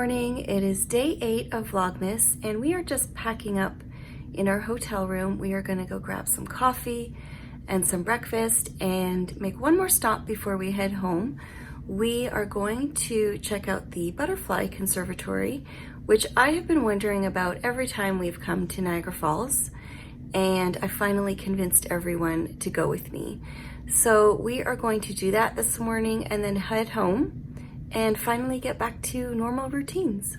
morning. It is day 8 of Vlogmas and we are just packing up in our hotel room. We are gonna go grab some coffee and some breakfast and make one more stop before we head home. We are going to check out the Butterfly Conservatory, which I have been wondering about every time we've come to Niagara Falls, and I finally convinced everyone to go with me. So we are going to do that this morning and then head home and finally get back to normal routines.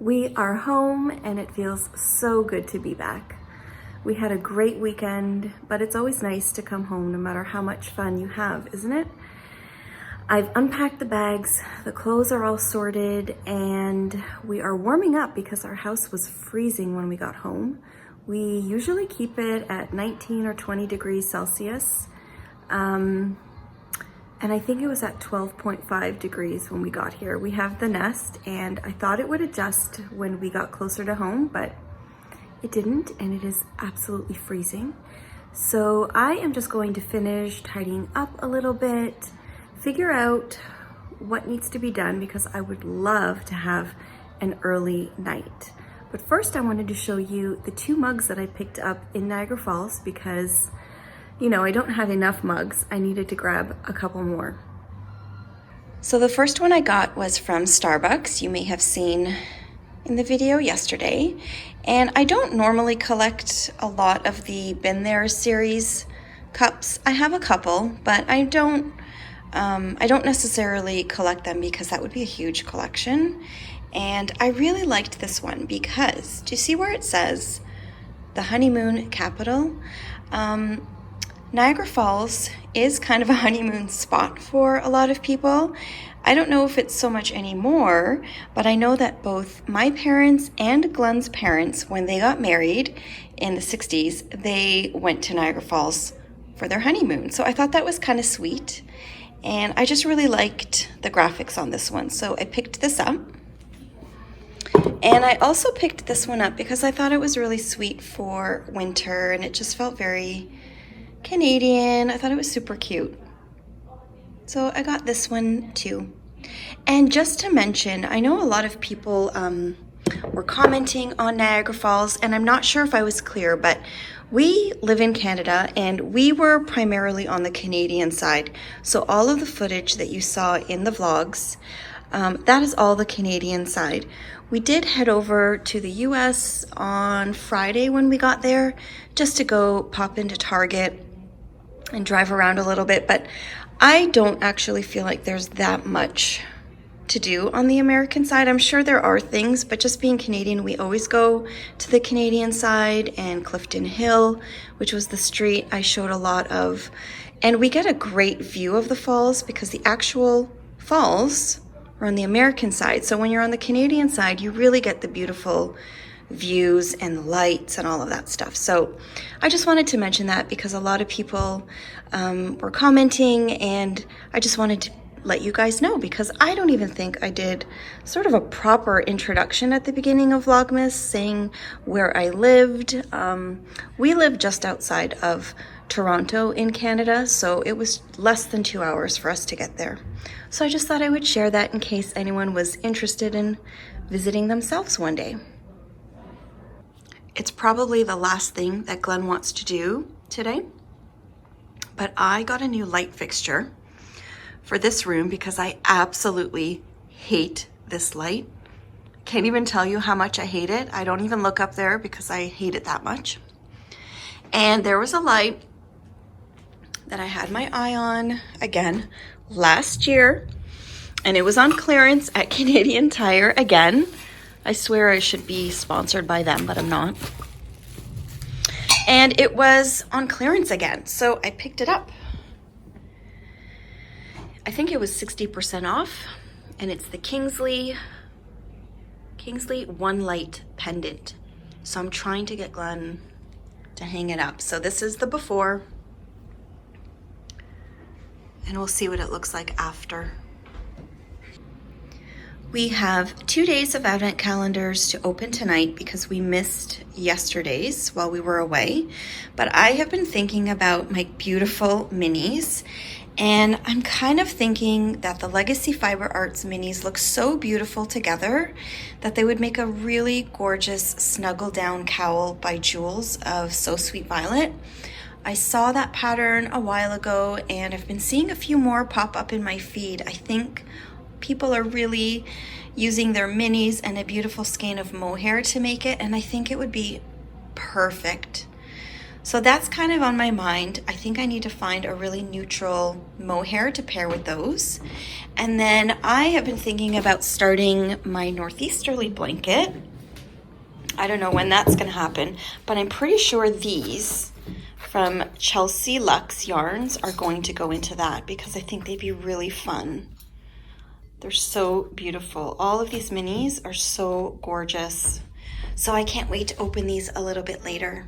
We are home and it feels so good to be back. We had a great weekend, but it's always nice to come home no matter how much fun you have, isn't it? I've unpacked the bags, the clothes are all sorted, and we are warming up because our house was freezing when we got home. We usually keep it at 19 or 20 degrees Celsius. And I think it was at 12.5 degrees when we got here. We have the Nest, and I thought it would adjust when we got closer to home, but it didn't, and it is absolutely freezing. So I am just going to finish tidying up a little bit, figure out what needs to be done because I would love to have an early night. But first I wanted to show you the 2 mugs that I picked up in Niagara Falls because I don't have enough mugs. I needed to grab a couple more. So the first one I got was from Starbucks. You may have seen in the video yesterday. And I don't normally collect a lot of the Been There series cups. I have a couple, but I don't necessarily collect them because that would be a huge collection. And I really liked this one because, do you see where it says the honeymoon capital? Niagara Falls is kind of a honeymoon spot for a lot of people. I don't know if it's so much anymore, but I know that both my parents and Glen's parents, when they got married in the 60s, they went to Niagara Falls for their honeymoon. So I thought that was kind of sweet. And I just really liked the graphics on this one. So I picked this up. And I also picked this one up because I thought it was really sweet for winter and it just felt very Canadian. I thought it was super cute. So I got this one too. And just to mention, I know a lot of people were commenting on Niagara Falls, and I'm not sure if I was clear, but we live in Canada and we were primarily on the Canadian side. So all of the footage that you saw in the vlogs, that is all the Canadian side. We did head over to the US on Friday when we got there, just to go pop into Target and drive around a little bit, but I don't actually feel like there's that much to do on the American side. I'm sure there are things, but just being Canadian, we always go to the Canadian side, and Clifton Hill, which was the street I showed a lot of. And we get a great view of the falls because the actual falls are on the American side. So when you're on the Canadian side, you really get the beautiful views and the lights and all of that stuff. So I just wanted to mention that because a lot of people were commenting, and I just wanted to let you guys know because I don't even think I did sort of a proper introduction at the beginning of Vlogmas saying where I lived. We live just outside of Toronto in Canada, so it was less than 2 hours for us to get there. So I just thought I would share that in case anyone was interested in visiting themselves one day. It's probably the last thing that Glen wants to do today, but I got a new light fixture for this room because I absolutely hate this light. Can't even tell you how much I hate it. I don't even look up there because I hate it that much. And there was a light that I had my eye on again last year, and it was on clearance at Canadian Tire again. I swear I should be sponsored by them, but I'm not. And it was on clearance again, so I picked it up. I think it was 60% off, and it's the Kingsley One Light pendant. So I'm trying to get Glen to hang it up. So this is the before, and we'll see what it looks like after. We have 2 days of advent calendars to open tonight because we missed yesterday's while we were away. But I have been thinking about my beautiful minis, and I'm kind of thinking that the Legacy Fiber Arts minis look so beautiful together that they would make a really gorgeous snuggle down cowl by Jules of So Sweet Violet. I saw that pattern a while ago, and I've been seeing a few more pop up in my feed. I think people are really using their minis and a beautiful skein of mohair to make it, and I think it would be perfect. So that's kind of on my mind. I think I need to find a really neutral mohair to pair with those. And then I have been thinking about starting my northeasterly blanket. I don't know when that's gonna happen, but I'm pretty sure these from Chelsea Luxe yarns are going to go into that because I think they'd be really fun. They're so beautiful. All of these minis are so gorgeous. So I can't wait to open these a little bit later.